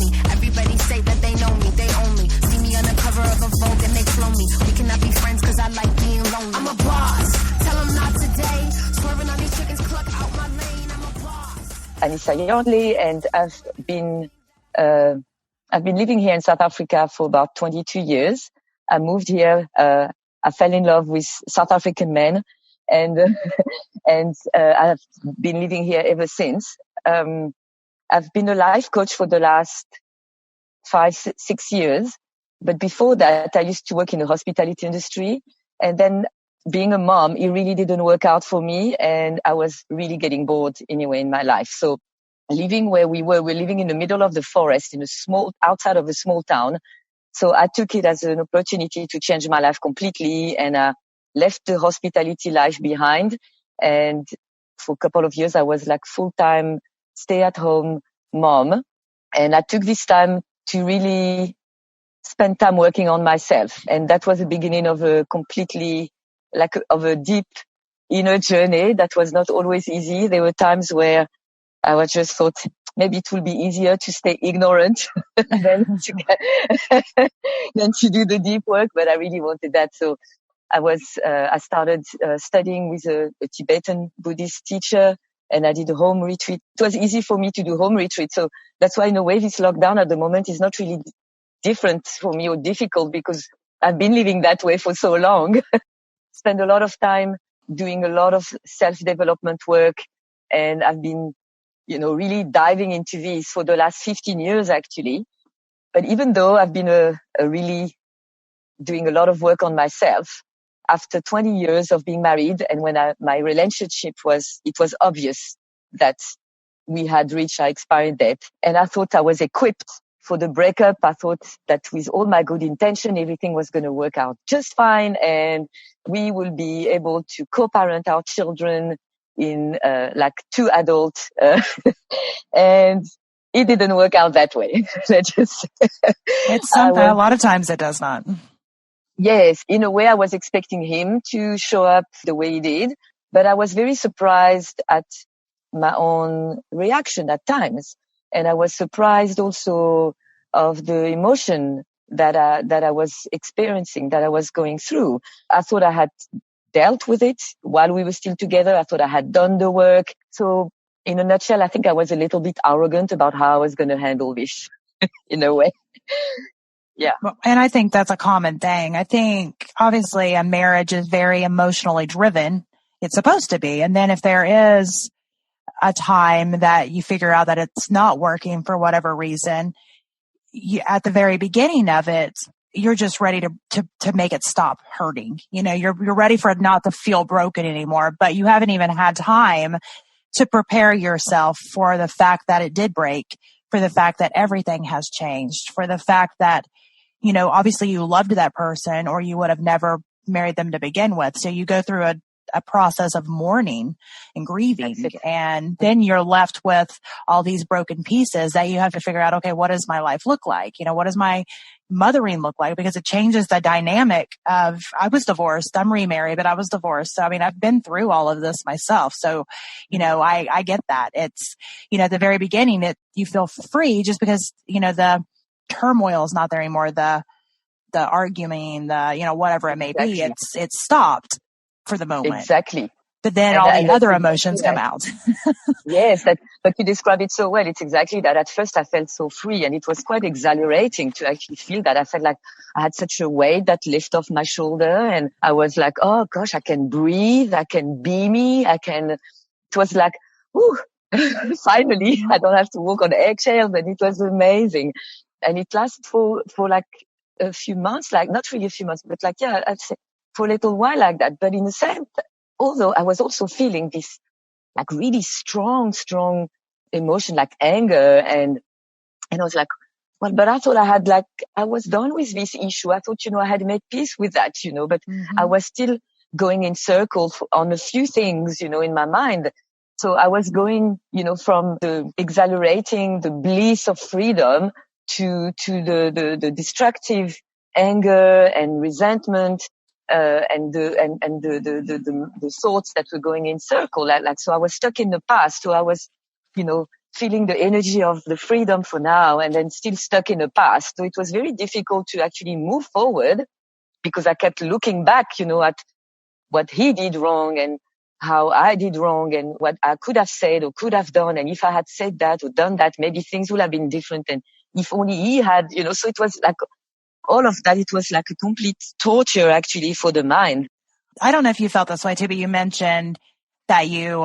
me. Everybody say that they know me, they own me. See me on the cover of a Vogue and they clone me. We cannot be friends cause I like being lonely. I'm a boss, tell them not today. Swerving on these chickens, cluck out my lane. I'm a boss. Anissa Yardley, and I've been living here in South Africa for about 22 years. I moved here. I fell in love with South African men, and I've been living here ever since. I've been a life coach for the last 5-6 years, but before that, I used to work in the hospitality industry, and then being a mom, it really didn't work out for me, and I was really getting bored anyway in my life. So living where we're living in the middle of the forest outside of a small town. So I took it as an opportunity to change my life completely, and I left the hospitality life behind. And for a couple of years, I was like full-time stay-at-home mom. And I took this time to really spend time working on myself. And that was the beginning of a deep inner journey that was not always easy. There were times where I just thought maybe it will be easier to stay ignorant than to do the deep work, but I really wanted that. So I started studying with a Tibetan Buddhist teacher, and I did a home retreat. It was easy for me to do home retreat. So that's why in a way this lockdown at the moment is not really different for me or difficult, because I've been living that way for so long. Spend a lot of time doing a lot of self-development work, and I've been really diving into this for the last 15 years, actually. But even though I've been really doing a lot of work on myself, after 20 years of being married, and when my relationship it was obvious that we had reached our expiry date, and I thought I was equipped for the breakup. I thought that with all my good intention, everything was going to work out just fine, and we will be able to co-parent our children in like two adults, and it didn't work out that way. It's something. A lot of times it does not. Yes, in a way, I was expecting him to show up the way he did, but I was very surprised at my own reaction at times, and I was surprised also of the emotion that I was experiencing, that I was going through. I thought I had dealt with it while we were still together. I thought I had done the work. So in a nutshell, I think I was a little bit arrogant about how I was going to handle this in a way. Yeah. Well, and I think that's a common thing. I think obviously a marriage is very emotionally driven. It's supposed to be. And then if there is a time that you figure out that it's not working for whatever reason, at the very beginning of it, you're just ready to make it stop hurting. You're ready for it not to feel broken anymore, but you haven't even had time to prepare yourself for the fact that it did break, for the fact that everything has changed, for the fact that, obviously you loved that person or you would have never married them to begin with. So you go through a process of mourning and grieving, and then you're left with all these broken pieces that you have to figure out, okay, what does my life look like? What does my mothering look like? Because it changes the dynamic of, I was divorced, I'm remarried, but I was divorced. So, I've been through all of this myself. So, I get that. It's, at the very beginning, you feel free just because, the turmoil is not there anymore. The arguing, whatever it may be, it's stopped for the moment. Exactly. But then all the other emotions come out. Yes, but you describe it so well. It's exactly that. At first I felt so free, and it was quite exhilarating to actually feel that. I felt like I had such a weight that lifted off my shoulder, and I was like, oh gosh, I can breathe, I can be me, it was like, ooh, finally, I don't have to walk on eggshells, and it was amazing. And it lasted for like a few months, like not really a few months, but like, yeah, I'd say for a little while like that. But in a sense, although I was also feeling this like really strong emotion, like anger, and I was like, well, but I thought I was done with this issue. I thought, I had made peace with that, but I was still going in circles on a few things, in my mind. So I was going, from the exhilarating, the bliss of freedom to the destructive anger and resentment, and the thoughts that were going in circle. So I was stuck in the past. So I was, feeling the energy of the freedom for now and then still stuck in the past. So it was very difficult to actually move forward because I kept looking back, at what he did wrong and how I did wrong and what I could have said or could have done. And if I had said that or done that, maybe things would have been different. And if only he had, so it was like all of that. It was like a complete torture actually for the mind. I don't know if you felt this way too, but you mentioned that you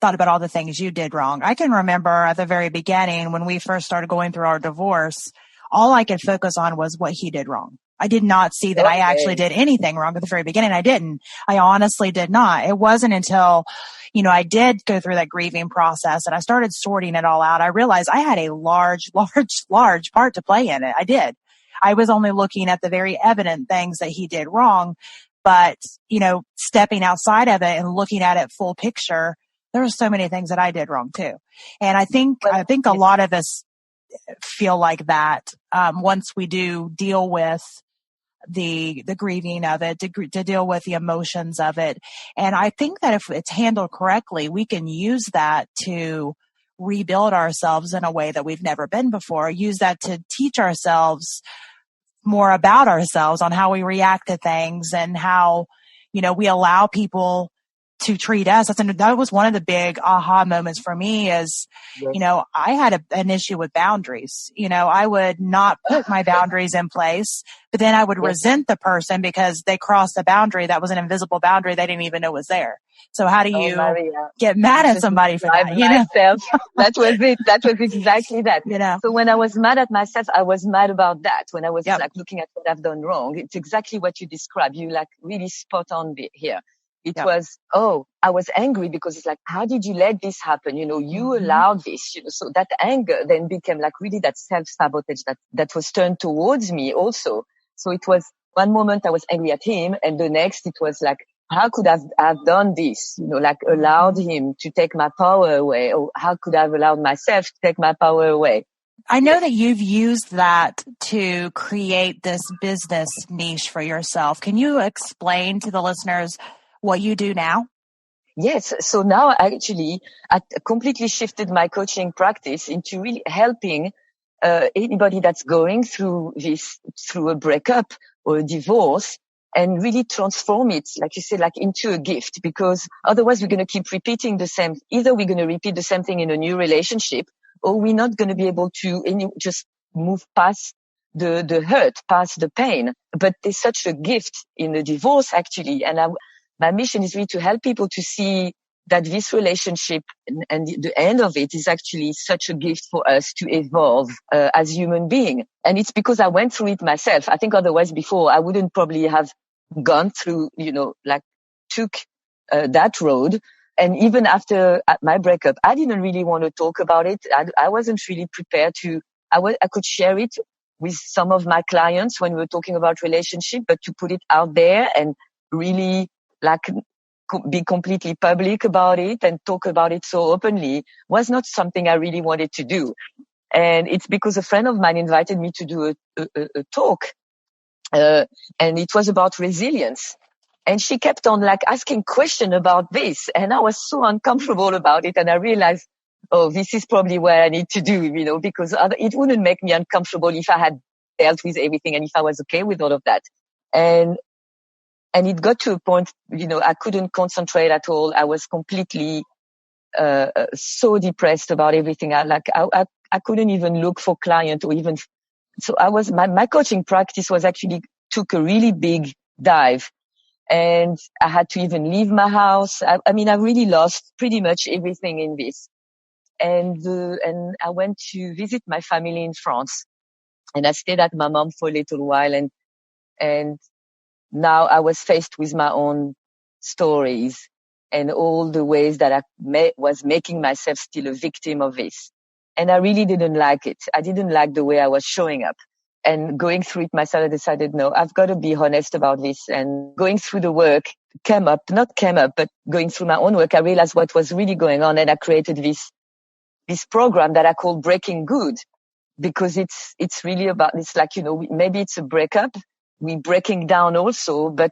thought about all the things you did wrong. I can remember at the very beginning when we first started going through our divorce, all I could focus on was what he did wrong. I did not see that I actually did anything wrong at the very beginning. I didn't. I honestly did not. It wasn't until, I did go through that grieving process and I started sorting it all out. I realized I had a large part to play in it. I did. I was only looking at the very evident things that he did wrong. But, stepping outside of it and looking at it full picture, there are so many things that I did wrong too. And I think a lot of us feel like that, once we do deal with the grieving of it, to deal with the emotions of it. And I think that if it's handled correctly, we can use that to rebuild ourselves in a way that we've never been before, use that to teach ourselves more about ourselves on how we react to things and how, we allow people to treat us. That was one of the big aha moments for me is, I had an issue with boundaries. I would not put my boundaries in place, but then I would resent the person because they crossed a boundary that was an invisible boundary they didn't even know was there. So how do you get mad at somebody for that? Myself. That was it. That was exactly that. So when I was mad at myself, I was mad about that. When I was looking at what I've done wrong, it's exactly what you described. You really spot on here. It was, I was angry because it's like, how did you let this happen? You allowed this, so that anger then became really that self-sabotage that was turned towards me also. So it was one moment I was angry at him and the next it was like, how could I have done this? Allowed him to take my power away, or how could I have allowed myself to take my power away? I know that you've used that to create this business niche for yourself. Can you explain to the listeners what you do now? Yes. So now I completely shifted my coaching practice into really helping anybody that's going through a breakup or a divorce, and really transform it, like you said, into a gift, because otherwise we're going to keep repeating the same. Either we're going to repeat the same thing in a new relationship, or we're not going to be able to just move past the hurt, past the pain. But there's such a gift in the divorce, actually. And my mission is really to help people to see that this relationship and the end of it is actually such a gift for us to evolve as human beings. And it's because I went through it myself. I think otherwise before I wouldn't probably have gone through, took that road. And even after my breakup, I didn't really want to talk about it. I wasn't really prepared I could share it with some of my clients when we were talking about relationship, but to put it out there and really be completely public about it and talk about it so openly was not something I really wanted to do. And it's because a friend of mine invited me to do a talk. And it was about resilience. And she kept on asking questions about this. And I was so uncomfortable about it. And I realized, this is probably what I need to do, because it wouldn't make me uncomfortable if I had dealt with everything and if I was okay with all of that. And it got to a point, I couldn't concentrate at all. I was completely, so depressed about everything. I couldn't even look for client or even, so my coaching practice took a really big dive, and I had to even leave my house. I really lost pretty much everything in this. And I went to visit my family in France, and I stayed at my mom for a little while, and now I was faced with my own stories and all the ways that I was making myself still a victim of this. And I really didn't like it. I didn't like the way I was showing up. And going through it myself, I decided, no, I've got to be honest about this. And going through the work but going through my own work, I realized what was really going on. And I created this program that I call Breaking Good, because it's really about, maybe it's a breakup. We're breaking down also, but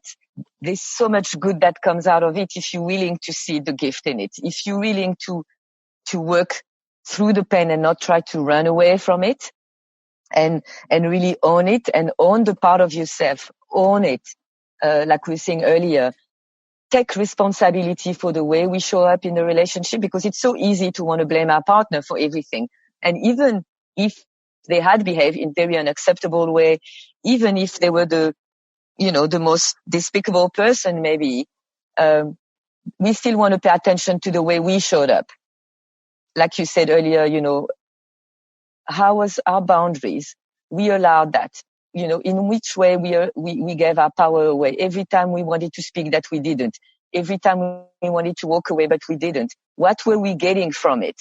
there's so much good that comes out of it if you're willing to see the gift in it. If you're willing to work through the pain and not try to run away from it, and really own it, and own the part of yourself, own it. Like we were saying earlier, take responsibility for the way we show up in the relationship, because it's so easy to want to blame our partner for everything. And even if they had behaved in very unacceptable way, even if they were the most despicable person, maybe, we still want to pay attention to the way we showed up. Like you said earlier, how was our boundaries? We allowed that. In which way we gave our power away. Every time we wanted to speak, that we didn't. Every time we wanted to walk away, but we didn't. What were we getting from it?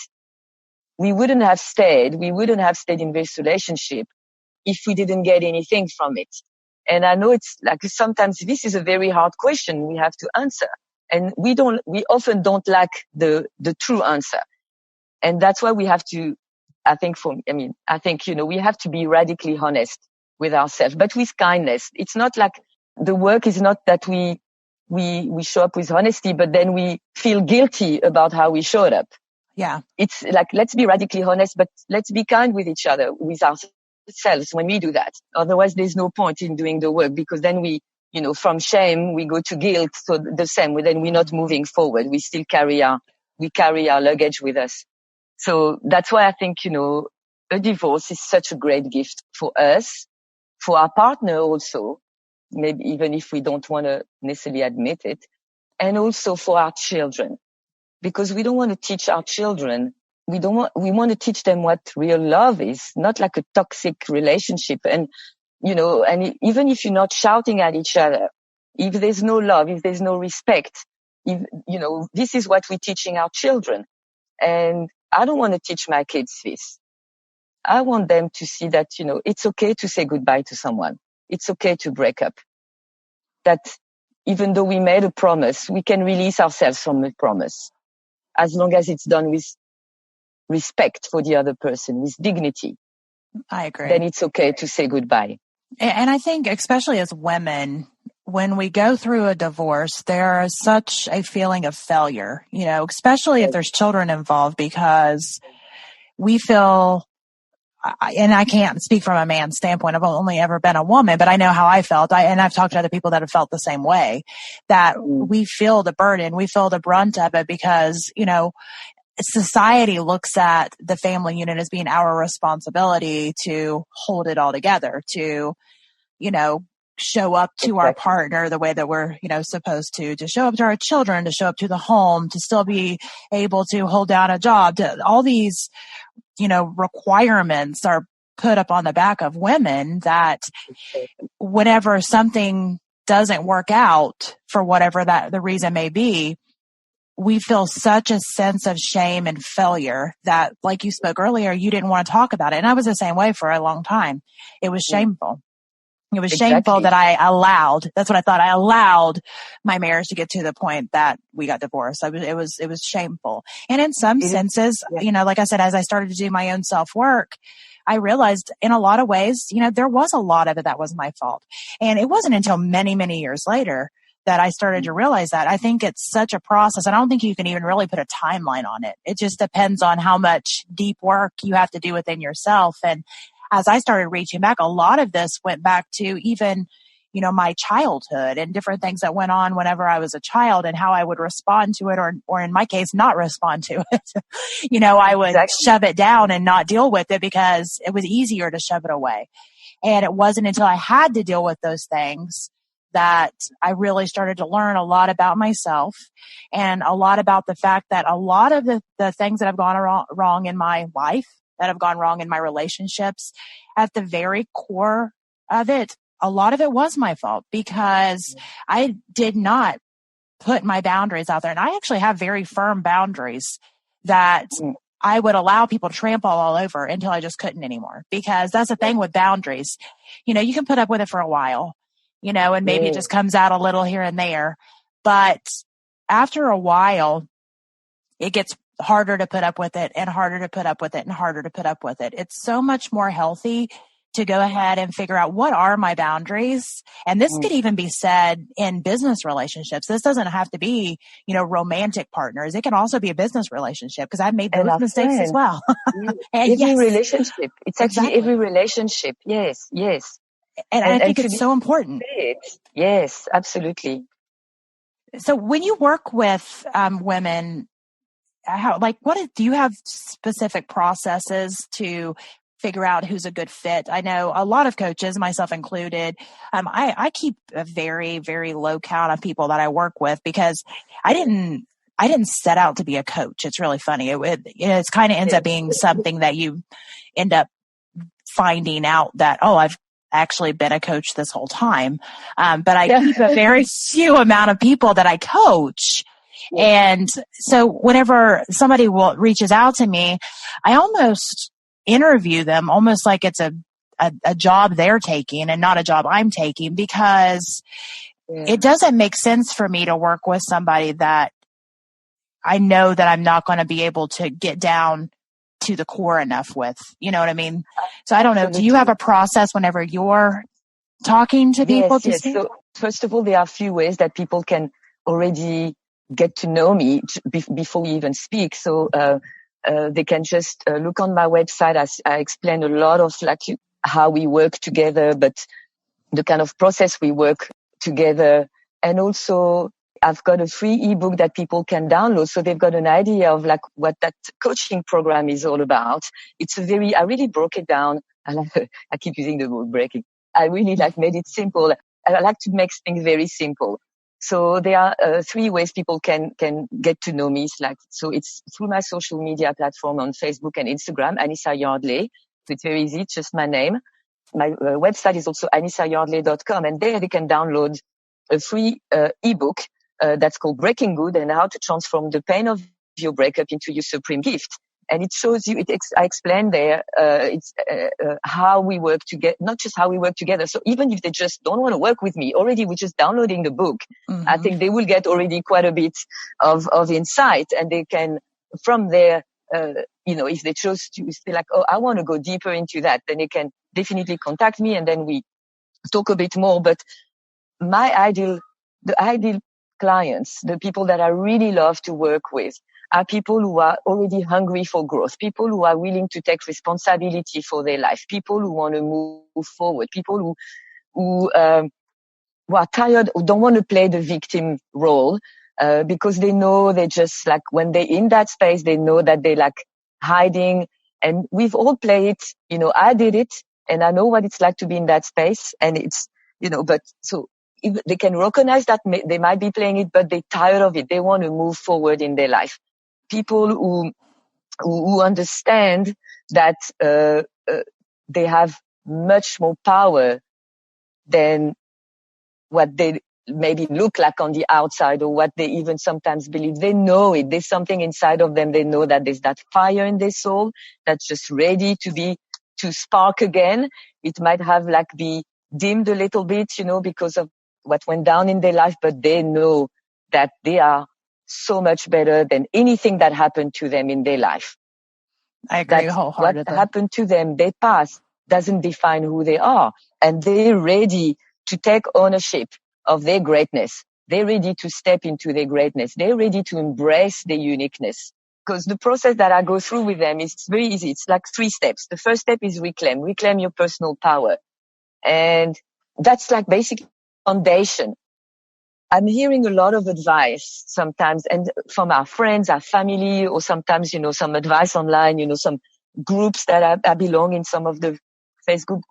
We wouldn't have stayed in this relationship if we didn't get anything from it. And I know it's like, sometimes this is a very hard question we have to answer. And we often don't like the true answer. And that's why we have to, we have to be radically honest with ourselves, but with kindness. It's not like, the work is not that we show up with honesty, but then we feel guilty about how we showed up. Yeah. It's like, let's be radically honest, but let's be kind with each other, with ourselves when we do that. Otherwise, there's no point in doing the work, because then we, from shame, we go to guilt. So the same, then we're not moving forward. We still carry our luggage with us. So that's why I think, a divorce is such a great gift for us, for our partner also, maybe even if we don't want to necessarily admit it, and also for our children, because we don't want to teach our children. We want to teach them what real love is, not like a toxic relationship. And, and even if you're not shouting at each other, if there's no love, if there's no respect, this is what we're teaching our children. And I don't want to teach my kids this. I want them to see that, it's okay to say goodbye to someone. It's okay to break up. That even though we made a promise, we can release ourselves from the promise, as long as it's done with respect for the other person, with dignity. I agree. Then it's okay to say goodbye. And I think, especially as women, when we go through a divorce, there is such a feeling of failure, especially if there's children involved, because we feel, and I can't speak from a man's standpoint. I've only ever been a woman, but I know how I felt. And I've talked to other people that have felt the same way, that we feel the burden, we feel the brunt of it, because, society looks at the family unit as being our responsibility to hold it all together, to, show up to our partner the way that we're, supposed to show up to our children, to show up to the home, to still be able to hold down a job. All these, requirements are put up on the back of women, that whenever something doesn't work out for whatever that the reason may be, we feel such a sense of shame and failure that, like you spoke earlier, you didn't want to talk about it. And I was the same way for a long time. It was shameful. It was shameful that I allowed my marriage to get to the point that we got divorced. It was shameful. And in some senses, like I said, as I started to do my own self-work, I realized in a lot of ways, there was a lot of it that was my fault. And it wasn't until many, many years later that I started to realize that. I think it's such a process. I don't think you can even really put a timeline on it. It just depends on how much deep work you have to do within yourself. And as I started reaching back, a lot of this went back to even, my childhood and different things that went on whenever I was a child, and how I would respond to it, or in my case, not respond to it. I would shove it down and not deal with it because it was easier to shove it away. And it wasn't until I had to deal with those things that I really started to learn a lot about myself, and a lot about the fact that a lot of the things that have gone wrong in my life, that have gone wrong in my relationships, at the very core of it, a lot of it was my fault, because I did not put my boundaries out there. And I actually have very firm boundaries that I would allow people to trample all over until I just couldn't anymore. Because that's the thing with boundaries. You can put up with it for a while, and maybe it just comes out a little here and there. But after a while, it gets harder to put up with it, and harder to put up with it, and harder to put up with it. It's so much more healthy to go ahead and figure out what are my boundaries. And this could even be said in business relationships. This doesn't have to be, romantic partners. It can also be a business relationship, because I've made those mistakes as well. Every relationship. It's actually every relationship. Yes, yes. And I think it's so important. Yes, absolutely. So when you work with women, do you have specific processes to figure out who's a good fit? I know a lot of coaches, myself included, I keep a very, very low count of people that I work with, because I didn't set out to be a coach. It's really funny. It kind of ends up being something that you end up finding out that, I've actually been a coach this whole time. But I keep a very few amount of people that I coach. And so whenever somebody reaches out to me, I almost interview them almost like it's a job they're taking and not a job I'm taking, because it doesn't make sense for me to work with somebody that I know that I'm not going to be able to get down to the core enough with. You know what I mean? So I don't know. Do you have a process whenever you're talking to people? Yes. So first of all, there are a few ways that people can already get to know me before we even speak. So they can just look on my website. I explain a lot of how we work together, but the kind of process we work together. And also I've got a free ebook that people can download, so they've got an idea of what that coaching program is all about. I really broke it down. I keep using the word breaking. I really made it simple. I like to make things very simple. So there are 3 ways people can get to know me. It's through my social media platform on Facebook and Instagram, Anissa Yardley. So it's very easy. It's just my name. My website is also anissayardley.com, and there they can download a free ebook that's called Breaking Good, and how to transform the pain of your breakup into your supreme gift. And it shows you, I explain there, how we work together, not just how we work together. So even if they just don't want to work with me, already we're just downloading the book. Mm-hmm. I think they will get already quite a bit of insight, and they can, from there, if they chose to say I want to go deeper into that, then they can definitely contact me, and then we talk a bit more. But the ideal clients, the people that I really love to work with, are people who are already hungry for growth, people who are willing to take responsibility for their life, people who want to move forward, people who are tired, who don't want to play the victim role, because they know they just when they're in that space, they know that they hiding. And we've all played it, I did it, and I know what it's like to be in that space. And it's, but so if they can recognize that they might be playing it, but they're tired of it. They want to move forward in their life. People who understand that they have much more power than what they maybe look like on the outside, or what they even sometimes believe. They know it. There's something inside of them. They know that there's that fire in their soul that's just ready to spark again. It might have be dimmed a little bit, because of what went down in their life, but they know that they are so much better than anything that happened to them in their life. I agree wholeheartedly. What happened to them, their past, doesn't define who they are. And they're ready to take ownership of their greatness. They're ready to step into their greatness. They're ready to embrace their uniqueness. Because the process that I go through with them is very easy. It's 3 steps. The first step is reclaim your personal power. And that's basically foundation. I'm hearing a lot of advice sometimes, and from our friends, our family, or sometimes, some advice online, some groups that I belong in, some of the Facebook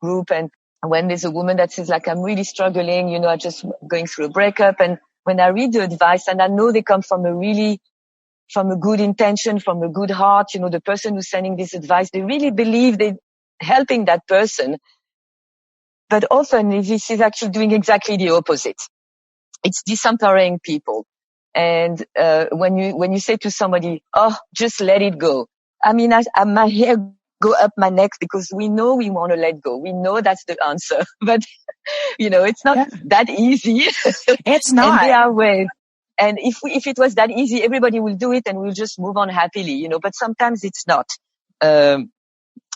group. And when there's a woman that says I'm really struggling, I just going through a breakup. And when I read the advice, and I know they come from a good intention, from a good heart, the person who's sending this advice, they really believe they're helping that person. But often this is actually doing exactly the opposite. It's disempowering people. And when you say to somebody, just let it go. I mean, my hair go up my neck, because we know we want to let go. We know that's the answer. But, it's not that easy. It's not. And there are ways. And if it was that easy, everybody will do it and we'll just move on happily, But sometimes it's not.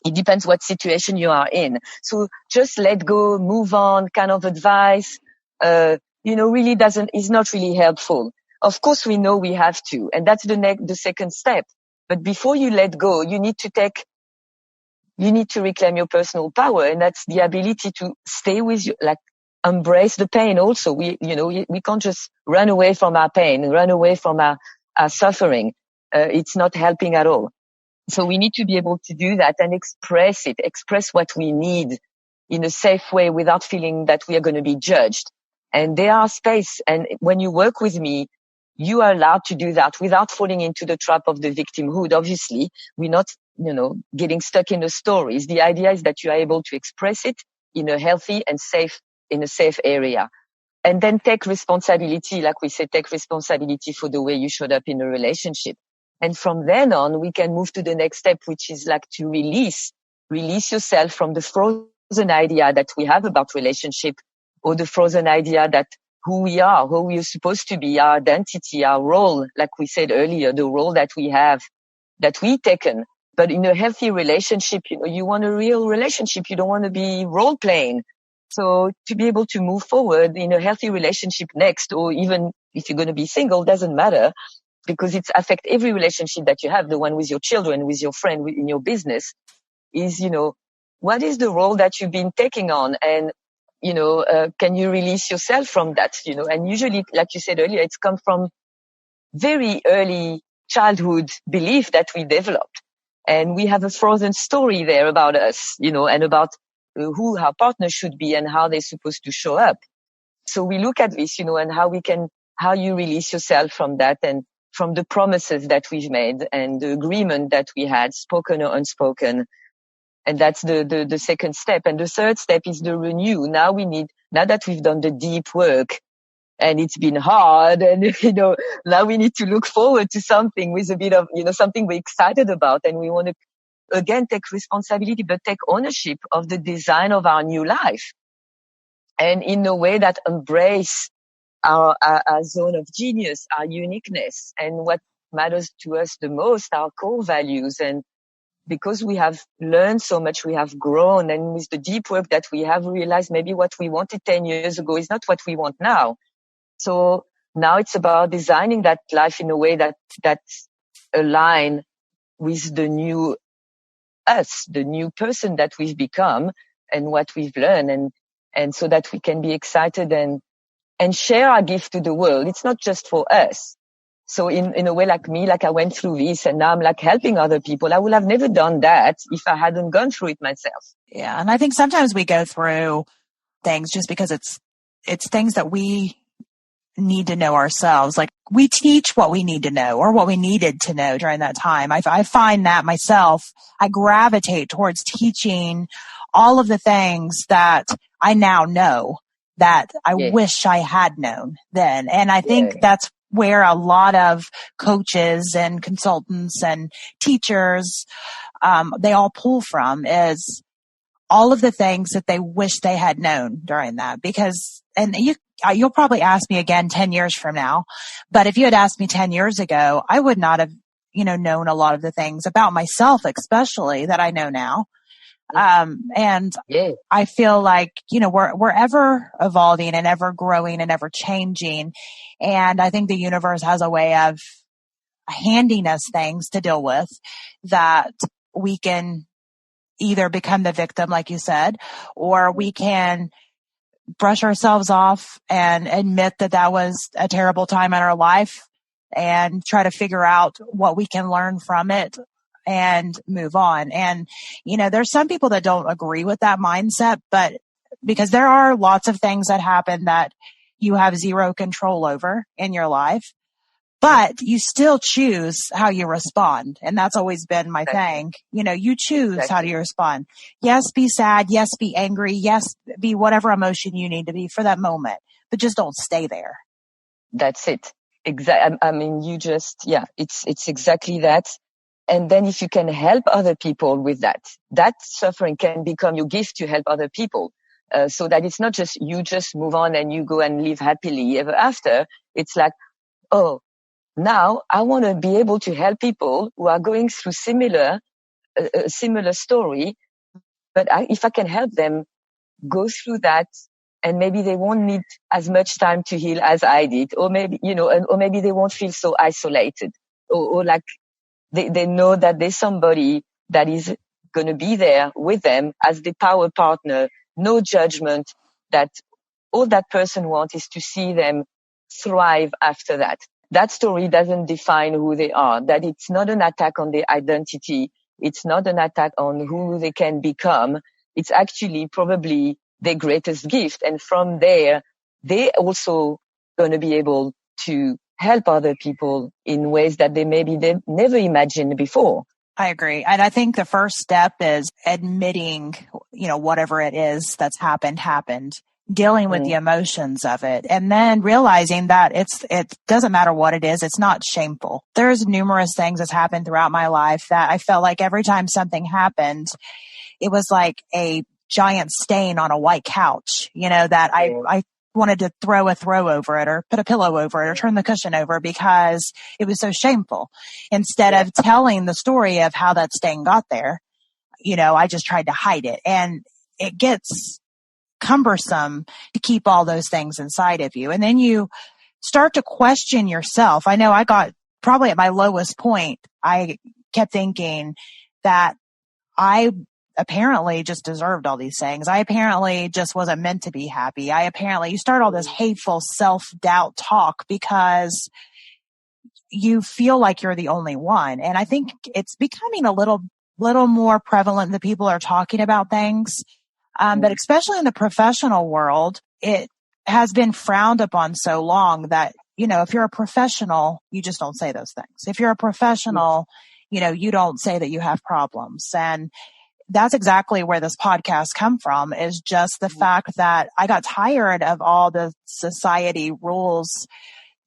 It depends what situation you are in. So just let go, move on kind of advice, really is not really helpful. Of course, we know we have to, and that's the second step. But before you let go, you need to reclaim your personal power, and that's the ability to stay with you, like embrace the pain also. We can't just run away from our pain, run away from our suffering. It's not helping at all. So we need to be able to do that and express what we need in a safe way without feeling that we are going to be judged. And there are space. And when you work with me, you are allowed to do that without falling into the trap of the victimhood. Obviously, we're not, getting stuck in the stories. The idea is that you are able to express it in a healthy and in a safe area. And then take responsibility, like we said, take responsibility for the way you showed up in a relationship. And from then on, we can move to the next step, which is like to release yourself from the frozen idea that we have about relationship, or the frozen idea that who we are, who we are supposed to be, our identity, our role, like we said earlier, the role that we have, that we taken. But in a healthy relationship, you want a real relationship. You don't want to be role playing. So to be able to move forward in a healthy relationship next, or even if you're going to be single, doesn't matter, because it affects every relationship that you have, the one with your children, with your friend, in your business, is, what is the role that you've been taking on? And, can you release yourself from that, and usually, like you said earlier, it's come from very early childhood belief that we developed. And we have a frozen story there about us, and about who our partner should be and how they're supposed to show up. So we look at this, and how you release yourself from that, and from the promises that we've made and the agreement that we had, spoken or unspoken. And that's the second step. And the third step is the renew. Now that we've done the deep work, and it's been hard, and, now we need to look forward to something with a bit of, something we're excited about. And we want to, again, take responsibility, but take ownership of the design of our new life. And in a way that embrace our zone of genius, our uniqueness, and what matters to us the most, our core values. And because we have learned so much, we have grown, and with the deep work that we have realized, maybe what we wanted 10 years ago is not what we want now. So now it's about designing that life in a way that's aligned with the new us, the new person that we've become, and what we've learned, and so that we can be excited and share our gift to the world. It's not just for us. So in a way, like me, like I went through this, and now I'm like helping other people. I would have never done that if I hadn't gone through it myself. Yeah. And I think sometimes we go through things just because it's things that we need to know ourselves. Like we teach what we need to know, or what we needed to know during that time. I find that myself, I gravitate towards teaching all of the things that I now know that I wish I had known then. And I think that's where a lot of coaches and consultants and teachers, they all pull from, is all of the things that they wish they had known during that. Because, and you'll probably ask me again 10 years from now, but if you had asked me 10 years ago, I would not have, known a lot of the things about myself, especially, that I know now. And I feel like, we're ever evolving and ever growing and ever changing. And I think the universe has a way of handing us things to deal with that we can either become the victim, like you said, or we can brush ourselves off and admit that was a terrible time in our life and try to figure out what we can learn from it and move on. And, there's some people that don't agree with that mindset, but because there are lots of things that happen that you have zero control over in your life, but you still choose how you respond. And that's always been my thing. You choose how do you respond. Yes, be sad. Yes, be angry. Yes, be whatever emotion you need to be for that moment, but just don't stay there. That's it. Exactly. I mean, it's exactly that. And then if you can help other people with that suffering can become your gift to help other people. So that it's not just you just move on and you go and live happily ever after. It's like, now I want to be able to help people who are going through similar a similar story, but if I can help them go through that, and maybe they won't need as much time to heal as I did, or maybe, or maybe they won't feel so isolated, or like they know that there's somebody that is going to be there with them as the power partner, no judgment, that all that person wants is to see them thrive after that. That story doesn't define who they are, that it's not an attack on their identity. It's not an attack on who they can become. It's actually probably their greatest gift. And from there, they also going to be able to help other people in ways that they never imagined before. I agree. And I think the first step is admitting, whatever it is that's happened, dealing with the emotions of it, and then realizing that it doesn't matter what it is. It's not shameful. There's numerous things that's happened throughout my life that I felt like every time something happened, it was like a giant stain on a white couch, that I wanted to throw a throw over it or put a pillow over it or turn the cushion over because it was so shameful. Instead of telling the story of how that stain got there, I just tried to hide it. And it gets cumbersome to keep all those things inside of you. And then you start to question yourself. I know I got probably at my lowest point. I kept thinking that I apparently just deserved all these things. I apparently just wasn't meant to be happy. You start all this hateful self-doubt talk because you feel like you're the only one. And I think it's becoming a little more prevalent that people are talking about things. But especially in the professional world, it has been frowned upon so long that, if you're a professional, you just don't say those things. If you're a professional, you don't say that you have problems. And that's exactly where this podcast come from, is just the fact that I got tired of all the society rules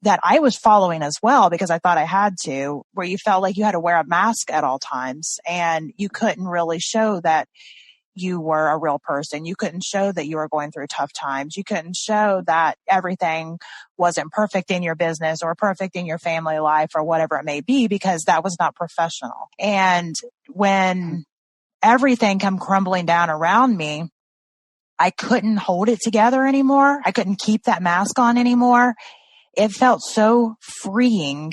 that I was following as well, because I thought I had to, where you felt like you had to wear a mask at all times and you couldn't really show that you were a real person. You couldn't show that you were going through tough times. You couldn't show that everything wasn't perfect in your business or perfect in your family life or whatever it may be, because that was not professional. And when everything come crumbling down around me, I couldn't hold it together anymore. I couldn't keep that mask on anymore. It felt so freeing.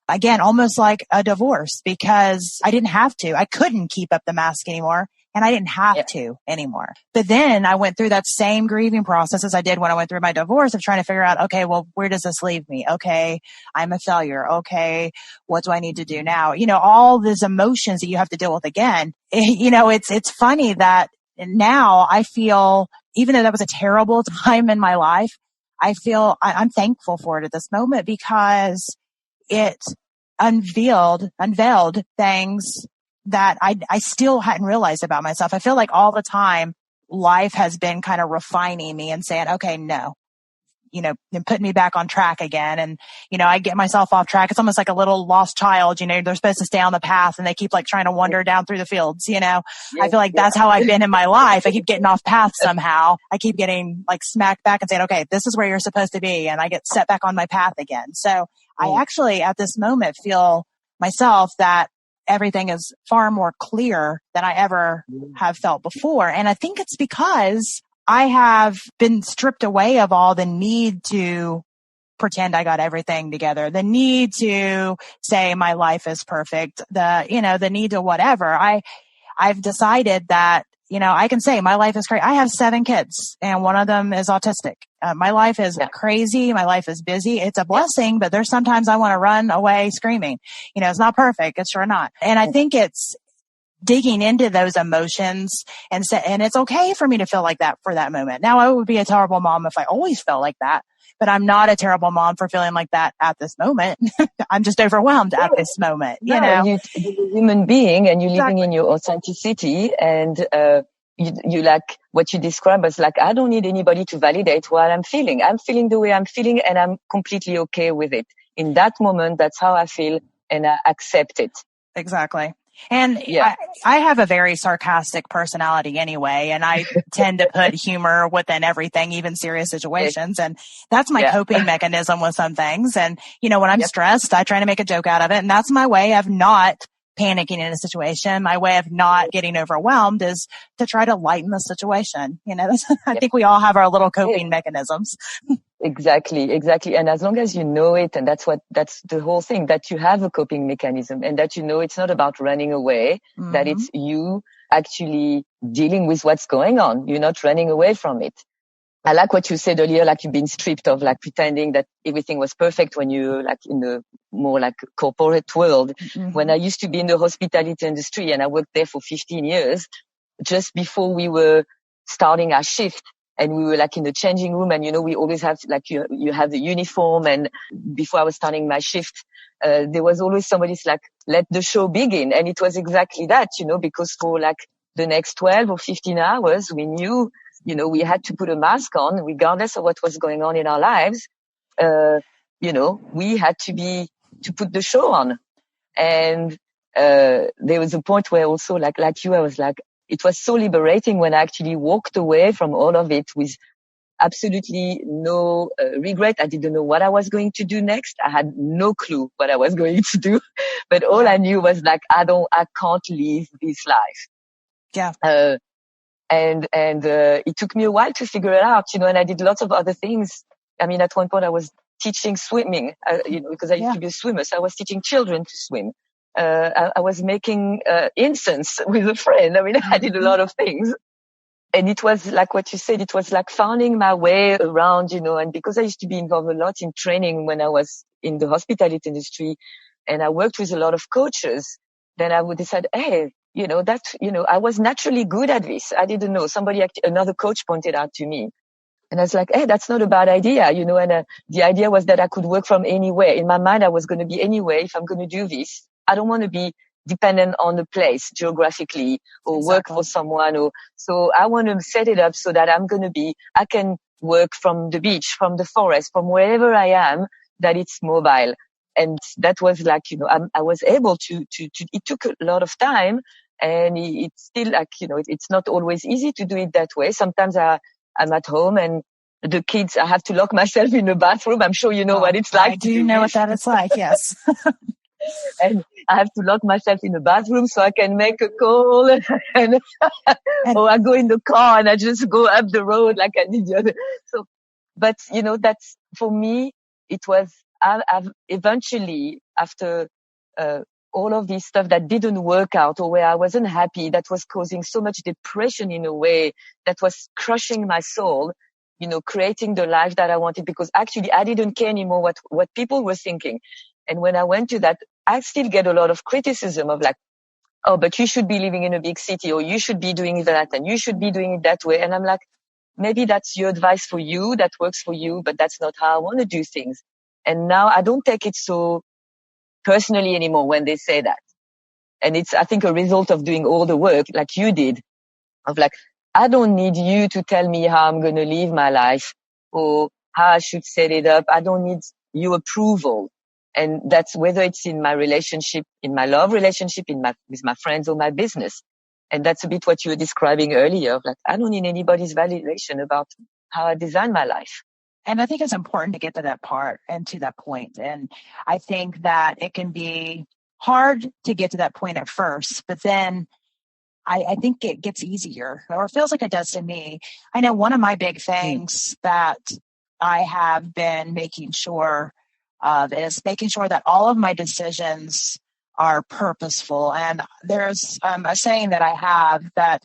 Again, almost like a divorce, because I didn't have to. I couldn't keep up the mask anymore, and I didn't have to anymore. But then I went through that same grieving process as I did when I went through my divorce, of trying to figure out, okay, well, where does this leave me? Okay, I'm a failure. Okay, what do I need to do now? All these emotions that you have to deal with again. It's funny that now I feel, even though that was a terrible time in my life, I feel I'm thankful for it at this moment, because it unveiled things that I still hadn't realized about myself. I feel like all the time life has been kind of refining me and saying, okay, no, and putting me back on track again. And, I get myself off track. It's almost like a little lost child, they're supposed to stay on the path and they keep like trying to wander down through the fields, I feel like that's how I've been in my life. I keep getting off path somehow. I keep getting like smacked back and saying, okay, this is where you're supposed to be. And I get set back on my path again. So I actually at this moment feel myself that everything is far more clear than I ever have felt before. And I think it's because I have been stripped away of all the need to pretend I got everything together, the need to say my life is perfect, the need to whatever. I've decided that, I can say my life is great. I have 7 kids and one of them is autistic. My life is crazy. My life is busy. It's a blessing, but there's sometimes I want to run away screaming. It's not perfect. It's sure not. And I think it's digging into those emotions and it's okay for me to feel like that for that moment. Now, I would be a terrible mom if I always felt like that, but I'm not a terrible mom for feeling like that at this moment. I'm just overwhelmed at this moment. You're a human being and you're living in your authenticity, and you like what you describe as like, I don't need anybody to validate what I'm feeling. I'm feeling the way I'm feeling and I'm completely okay with it. In that moment, that's how I feel and I accept it. Exactly. And I have a very sarcastic personality anyway, and I tend to put humor within everything, even serious situations. And that's my coping mechanism with some things. And, when I'm stressed, I try to make a joke out of it. And that's my way of not panicking in a situation, my way of not getting overwhelmed is to try to lighten the situation. I think we all have our little coping mechanisms. Exactly. And as long as you know it, and that's the whole thing, that you have a coping mechanism and that it's not about running away, that it's you actually dealing with what's going on. You're not running away from it. I like what you said earlier, like you've been stripped of like pretending that everything was perfect when you're like in the more like corporate world. When I used to be in the hospitality industry and I worked there for 15 years, just before we were starting our shift and we were like in the changing room and, we always have like you have the uniform, and before I was starting my shift, there was always somebody's like, let the show begin. And it was exactly that, because for like the next 12 or 15 hours, we knew, we had to put a mask on regardless of what was going on in our lives. We had to put the show on. And, there was a point where also like you, I was like, it was so liberating when I actually walked away from all of it with absolutely no regret. I didn't know what I was going to do next. I had no clue what I was going to do, but all I knew was like, I can't live this life. Yeah. And it took me a while to figure it out, and I did lots of other things. I mean, at one point I was teaching swimming, because I used to be a swimmer. So I was teaching children to swim. I was making incense with a friend. I mean, I did a lot of things. And it was like what you said, it was like finding my way around, and because I used to be involved a lot in training when I was in the hospitality industry and I worked with a lot of coaches, then I would decide, hey, I was naturally good at this. I didn't know. Another coach pointed out to me. And I was like, hey, that's not a bad idea, and the idea was that I could work from anywhere. In my mind, I was going to be anywhere if I'm going to do this. I don't want to be dependent on a place geographically or work for someone. So I want to set it up so that I can work from the beach, from the forest, from wherever I am, that it's mobile. And that was like, I was able to, it took a lot of time, and it's still like, it's not always easy to do it that way. Sometimes I'm at home and the kids, I have to lock myself in the bathroom. I'm sure you know what it's like. I do know what that is like. Yes. And I have to lock myself in the bathroom so I can make a call, or I go in the car and I just go up the road like I did the other. So, but that's for me, it was, I've eventually, after, all of this stuff that didn't work out or where I wasn't happy, that was causing so much depression in a way that was crushing my soul, creating the life that I wanted, because actually I didn't care anymore what people were thinking. And when I went to that, I still get a lot of criticism of like, oh, but you should be living in a big city, or you should be doing that, and you should be doing it that way. And I'm like, maybe that's your advice for you, that works for you, but that's not how I want to do things. And now I don't take it so personally anymore when they say that. And it's, I think, a result of doing all the work like you did, of like, I don't need you to tell me how I'm going to live my life or how I should set it up. I don't need your approval. And that's whether it's in my relationship, in my love relationship, with my friends or my business. And that's a bit what you were describing earlier. Like, I don't need anybody's validation about how I design my life. And I think it's important to get to that part and to that point. And I think that it can be hard to get to that point at first, but then I think it gets easier, or it feels like it does to me. I know one of my big things that I have been making sure of is making sure that all of my decisions are purposeful. And there's a saying that I have that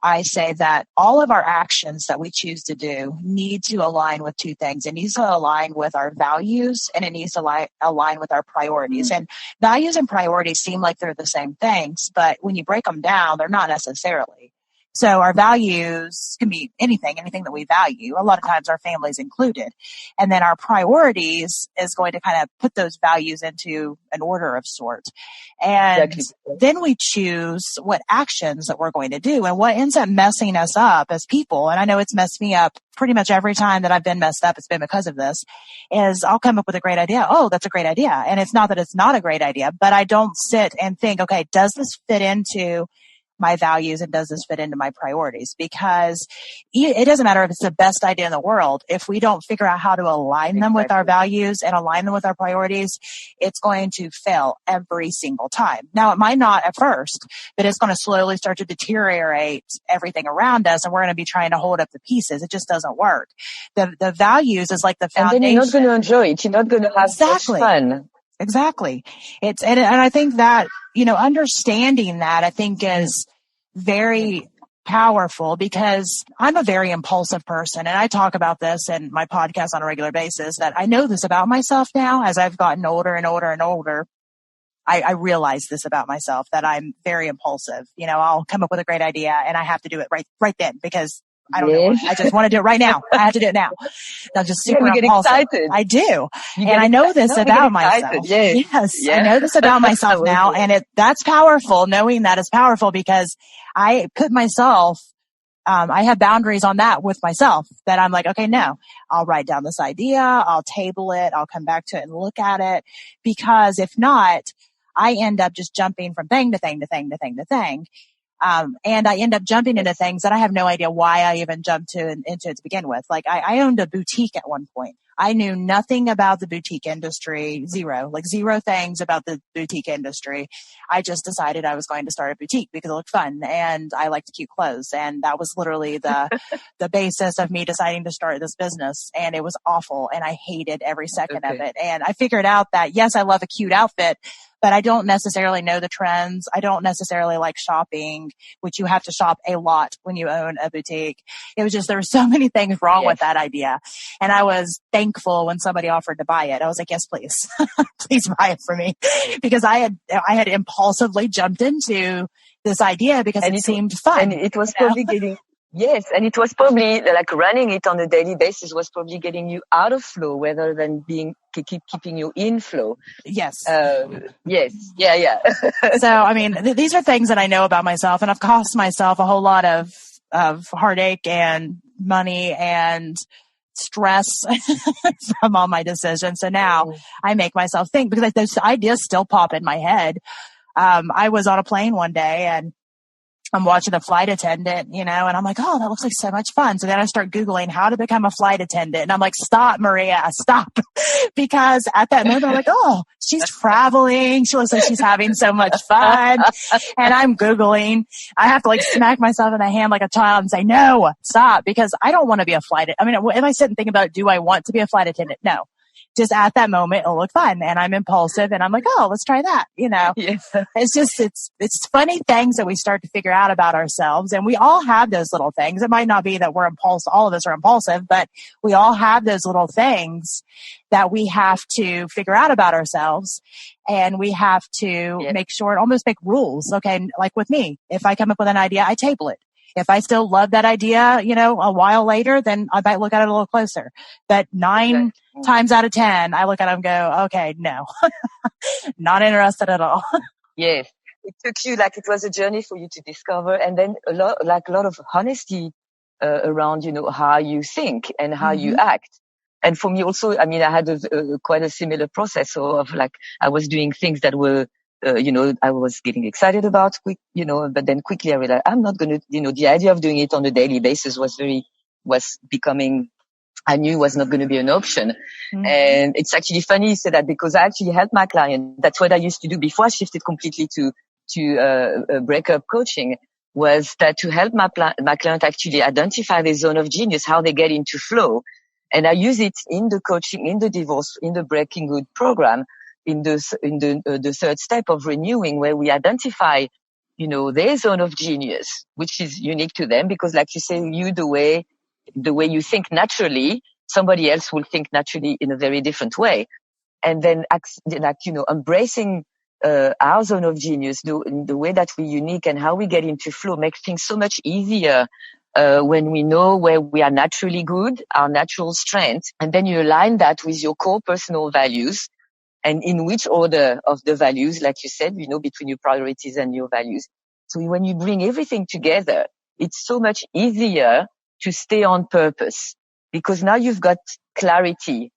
I say that all of our actions that we choose to do need to align with two things. It needs to align with our values, and it needs to align with our priorities. And values and priorities seem like they're the same things, but when you break them down, they're not necessarily. So our values can be anything that we value. A lot of times our family's included. And then our priorities is going to kind of put those values into an order of sorts. And then we choose what actions that we're going to do. And what ends up messing us up as people, and I know it's messed me up pretty much every time that I've been messed up, it's been because of this, is I'll come up with a great idea. Oh, that's a great idea. And it's not that it's not a great idea, but I don't sit and think, okay, does this fit into my values and does this fit into my priorities? Because it doesn't matter if it's the best idea in the world. If we don't figure out how to align them with our values and align them with our priorities, it's going to fail every single time. Now, it might not at first, but it's going to slowly start to deteriorate everything around us, and we're going to be trying to hold up the pieces. It just doesn't work. The values is like the foundation. And then you're not going to enjoy it. You're not going to have much fun. Exactly. And I think that, understanding that, I think is very powerful, because I'm a very impulsive person, and I talk about this in my podcast on a regular basis, that I know this about myself now as I've gotten older and older and older. I realize this about myself, that I'm very impulsive. I'll come up with a great idea and I have to do it right then, because I don't know. I just want to do it right now. I have to do it now. I'm just super impulsive. Excited. I do. And I know this about myself. Yes. I know this about myself now. And that's powerful. Knowing that is powerful, because I put myself, I have boundaries on that with myself, that I'm like, okay, no, I'll write down this idea. I'll table it. I'll come back to it and look at it, because if not, I end up just jumping from thing to thing to thing to thing to thing. And I end up jumping into things that I have no idea why I even jumped into it to begin with. Like I owned a boutique at one point. I knew nothing about the boutique industry, zero things about the boutique industry. I just decided I was going to start a boutique because it looked fun and I liked cute clothes. And that was literally the basis of me deciding to start this business. And it was awful. And I hated every second of it. And I figured out that, yes, I love a cute outfit, but I don't necessarily know the trends. I don't necessarily like shopping, which you have to shop a lot when you own a boutique. It was just, there were so many things wrong with that idea. And I was thankful when somebody offered to buy it. I was like, yes, please, please buy it for me. Because I had impulsively jumped into this idea because it seemed fun. And it was probably getting, and it was probably like running it on a daily basis was probably getting you out of flow rather than keeping you in flow. Yes. Yes. Yeah. So, I mean, these are things that I know about myself, and I've cost myself a whole lot of heartache and money and stress from all my decisions. So now I make myself think, because those ideas still pop in my head. I was on a plane one day and I'm watching the flight attendant, and I'm like, oh, that looks like so much fun. So then I start Googling how to become a flight attendant. And I'm like, stop, Maria, stop. Because at that moment, I'm like, oh, she's traveling. She looks like she's having so much fun. And I'm Googling. I have to like smack myself in the hand like a child and say, no, stop. Because I don't want to be a flight. I mean, if I sit and think about, do I want to be a flight attendant? No. Just at that moment, it'll look fun. And I'm impulsive and I'm like, oh, let's try that. It's just, it's funny things that we start to figure out about ourselves. And we all have those little things. It might not be that we're impulsive. All of us are impulsive, but we all have those little things that we have to figure out about ourselves. And we have to make sure, almost make rules. Okay. Like with me, if I come up with an idea, I table it. If I still love that idea, a while later, then I might look at it a little closer. But 9 times out of 10, I look at it and go, okay, no, not interested at all. Yes. It took you, like it was a journey for you to discover, and then a lot of honesty around, how you think and how you act. And for me also, I mean, I had quite a similar process of like, I was doing things that were, I was getting excited about but then quickly I realized I'm not going to, the idea of doing it on a daily basis was becoming, I knew was not going to be an option. And it's actually funny you say that, because I actually help my client. That's what I used to do before I shifted completely to breakup coaching, was that to help my client actually identify their zone of genius, how they get into flow. And I use it in the coaching, in the divorce, in the Breaking Good program, in the third step of renewing, where we identify, their zone of genius, which is unique to them, because like you say, the way you think naturally, somebody else will think naturally in a very different way. And then, embracing, our zone of genius, the way that we're unique and how we get into flow makes things so much easier. When we know where we are naturally good, our natural strength, and then you align that with your core personal values. And in which order of the values, like you said, between your priorities and your values. So when you bring everything together, it's so much easier to stay on purpose, because now you've got clarity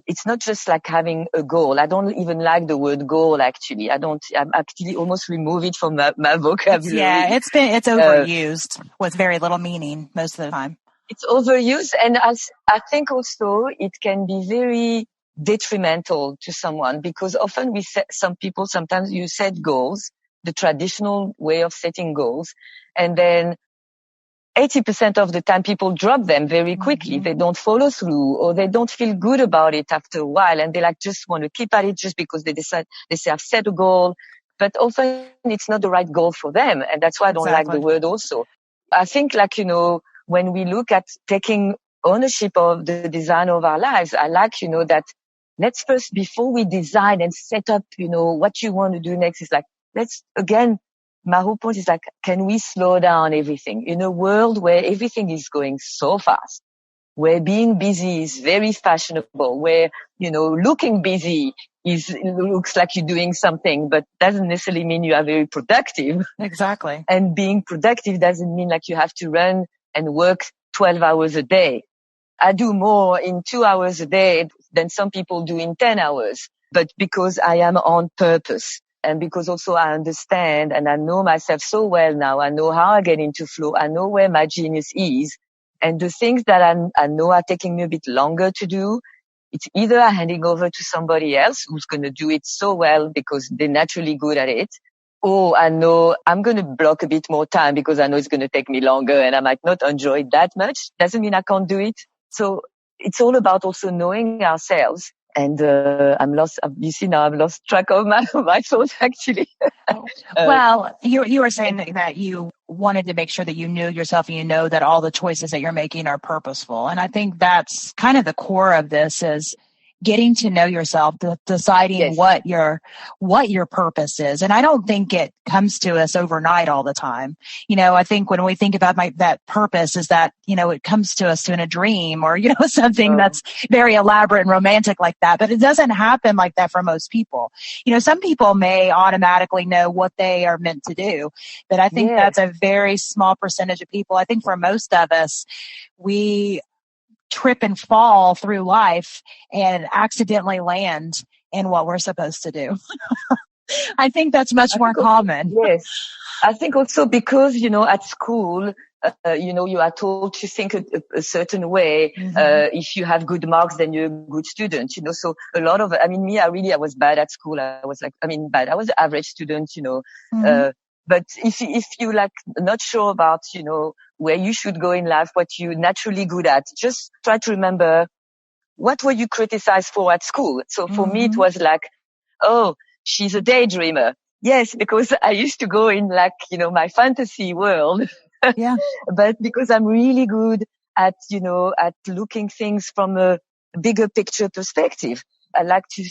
it's not just like having a goal. I don't even like the word goal, actually. I'm actually almost remove it from my vocabulary. It's overused with very little meaning most of the time. It's overused. And I think also it can be very detrimental to someone, because often sometimes you set goals, the traditional way of setting goals, and then 80% of the time people drop them very quickly. Mm-hmm. They don't follow through, or they don't feel good about it after a while, and they just want to keep at it just because they say I've set a goal, but often it's not the right goal for them. And that's why I don't like the word also. I think when we look at taking ownership of the design of our lives, I like, that let's first, before we design and set up, what you want to do next, is my whole point is can we slow down everything in a world where everything is going so fast, where being busy is very fashionable, where, looking busy looks like you're doing something, but doesn't necessarily mean you are very productive. Exactly. And being productive doesn't mean you have to run and work 12 hours a day. I do more in 2 hours a day than some people do in 10 hours, but because I am on purpose. And because also I understand and I know myself so well now, I know how I get into flow. I know where my genius is. And the things that I know are taking me a bit longer to do, it's either handing over to somebody else who's going to do it so well because they're naturally good at it, or I know I'm going to block a bit more time because I know it's going to take me longer and I might not enjoy it that much. Doesn't mean I can't do it. So it's all about also knowing ourselves. And I'm lost. You see, now I've lost track of my thoughts, actually. Well, you were saying that you wanted to make sure that you knew yourself and you know that all the choices that you're making are purposeful. And I think that's kind of the core of this, is getting to know yourself, deciding yes. what your purpose is. And I don't think it comes to us overnight all the time. I think when we think about that purpose is that, it comes to us in a dream or, something that's very elaborate and romantic like that. But it doesn't happen like that for most people. Some people may automatically know what they are meant to do, but I think that's a very small percentage of people. I think for most of us, we trip and fall through life and accidentally land in what we're supposed to do. I think that's much more common. Yes. I think also because, at school, you are told to think a certain way. Mm-hmm. If you have good marks, then you're a good student, so a lot of, I was bad at school. I was bad. I was an average student, Mm-hmm. But if you not sure about, where you should go in life, what you're naturally good at, just try to remember, what were you criticized for at school? So for me, it was she's a daydreamer. Yes, because I used to go in my fantasy world. Yeah. But because I'm really good at looking things from a bigger picture perspective. I like to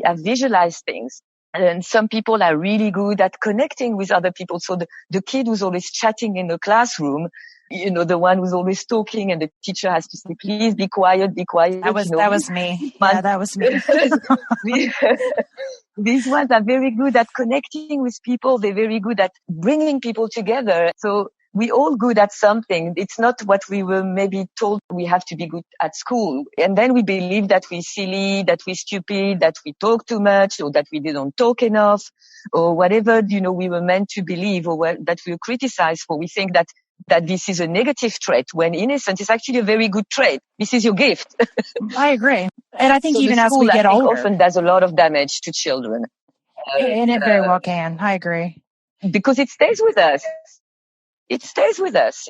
I visualize things. And some people are really good at connecting with other people. So the kid who's always chatting in the classroom, the one who's always talking, and the teacher has to say, please be quiet, be quiet. That was me. Yeah, that was me. These ones are very good at connecting with people. They're very good at bringing people together. So we're all good at something. It's not what we were maybe told we have to be good at school. And then we believe that we're silly, that we're stupid, that we talk too much, or that we didn't talk enough, or whatever, we were meant to believe, or that we were criticized for. We think that this is a negative trait, when in essence it's actually a very good trait. This is your gift. I agree. And I think so even as we get older, often does a lot of damage to children. And it very well can. I agree. Because it stays with us. It stays with us.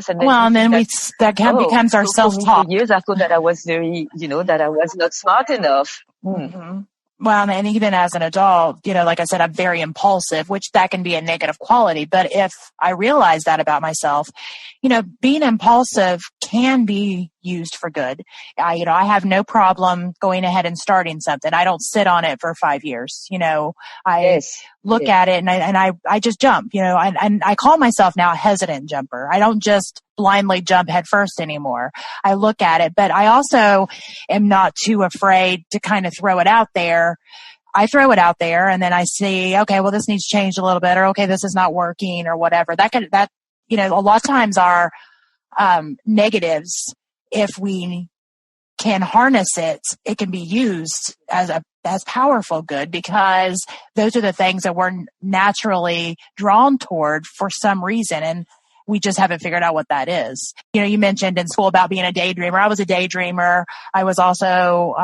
And then becomes our self-talk. For years, I thought that I was very, that I was not smart enough. Mm-hmm. Well, and even as an adult, like I said, I'm very impulsive, which that can be a negative quality. But if I realize that about myself, being impulsive can be used for good. I have no problem going ahead and starting something. I don't sit on it for 5 years. I look at it and I just jump, and I call myself now a hesitant jumper. I don't just blindly jump head first anymore. I look at it, but I also am not too afraid to kind of throw it out there. I throw it out there and then I see, okay, well, this needs changed a little bit, or okay, this is not working, or whatever. A lot of times are negatives, if we can harness it, it can be used as powerful good, because those are the things that we're naturally drawn toward for some reason. And we just haven't figured out what that is. You know, you mentioned in school about being a daydreamer. I was a daydreamer. I was also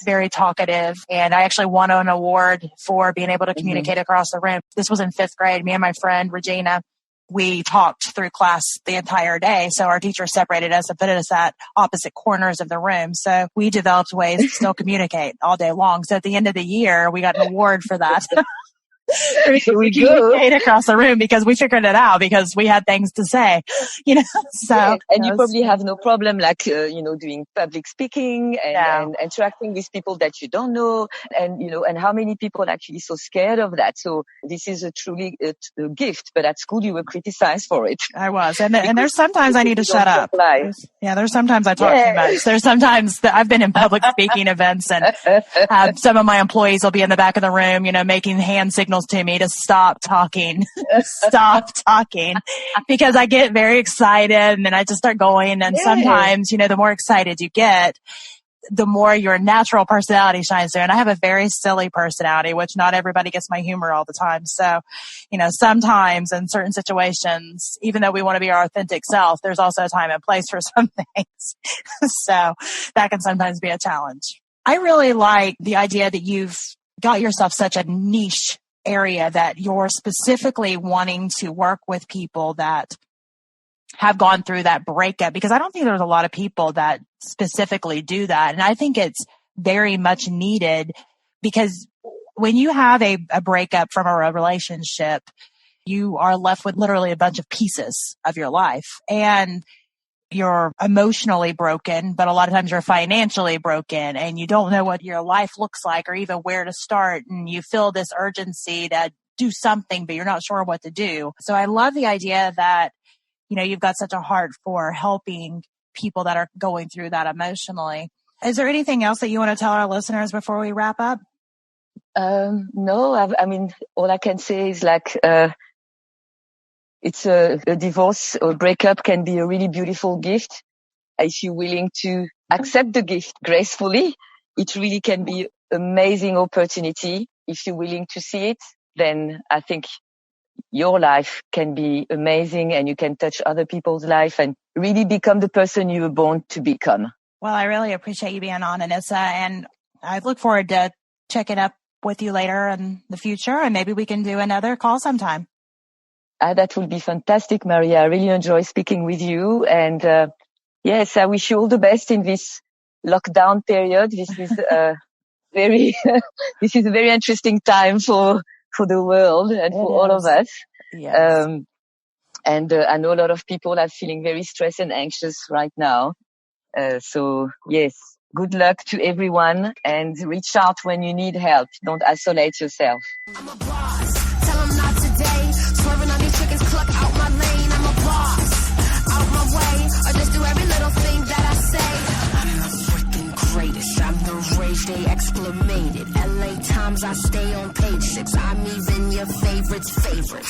very talkative, and I actually won an award for being able to communicate across the room. This was in 5th grade. Me and my friend Regina, we talked through class the entire day. So our teacher separated us and put us at opposite corners of the room. So we developed ways to still communicate all day long. So at the end of the year, we got an award for that. Here we communicate across the room because we figured it out, because we had things to say, you know. So yeah. And you probably have no problem, like doing public speaking and interacting with people that you don't know, and and how many people are actually so scared of that. So this is a truly a gift. But at school, you were criticized for it. I was, and there's sometimes I need to shut up. There's sometimes I talk too much. There's sometimes that I've been in public speaking events, and some of my employees will be in the back of the room, making hand signals to me to stop talking, because I get very excited and then I just start going. And sometimes, the more excited you get, the more your natural personality shines through. And I have a very silly personality, which not everybody gets my humor all the time. So, sometimes in certain situations, even though we want to be our authentic self, there's also a time and place for some things. So that can sometimes be a challenge. I really like the idea that you've got yourself such a niche area, that you're specifically wanting to work with people that have gone through that breakup, because I don't think there's a lot of people that specifically do that. And I think it's very much needed, because when you have a breakup from a relationship, you are left with literally a bunch of pieces of your life, and you're emotionally broken, but a lot of times you're financially broken, and you don't know what your life looks like or even where to start. And you feel this urgency to do something, but you're not sure what to do. So I love the idea that, you've got such a heart for helping people that are going through that emotionally. Is there anything else that you want to tell our listeners before we wrap up? No, I mean, all I can say is it's a divorce or breakup can be a really beautiful gift. If you're willing to accept the gift gracefully, it really can be amazing opportunity. If you're willing to see it, then I think your life can be amazing, and you can touch other people's life and really become the person you were born to become. Well, I really appreciate you being on, Anissa, and I look forward to checking up with you later in the future, and maybe we can do another call sometime. That would be fantastic, Maria. I really enjoy speaking with you. And yes, I wish you all the best in this lockdown period. This is this is a very interesting time for the world and for all of us. Yes. And I know a lot of people are feeling very stressed and anxious right now. So yes, good luck to everyone, and reach out when you need help. Don't isolate yourself. I'm a boss. Tell them not today. Swerving on these chickens, cluck out my lane. I'm a boss. Out my way. Or just do every little thing that I say. I'm the freaking greatest. I'm the rage they exclamated. LA Times, I stay on page 6. I'm even your favorite's favorite.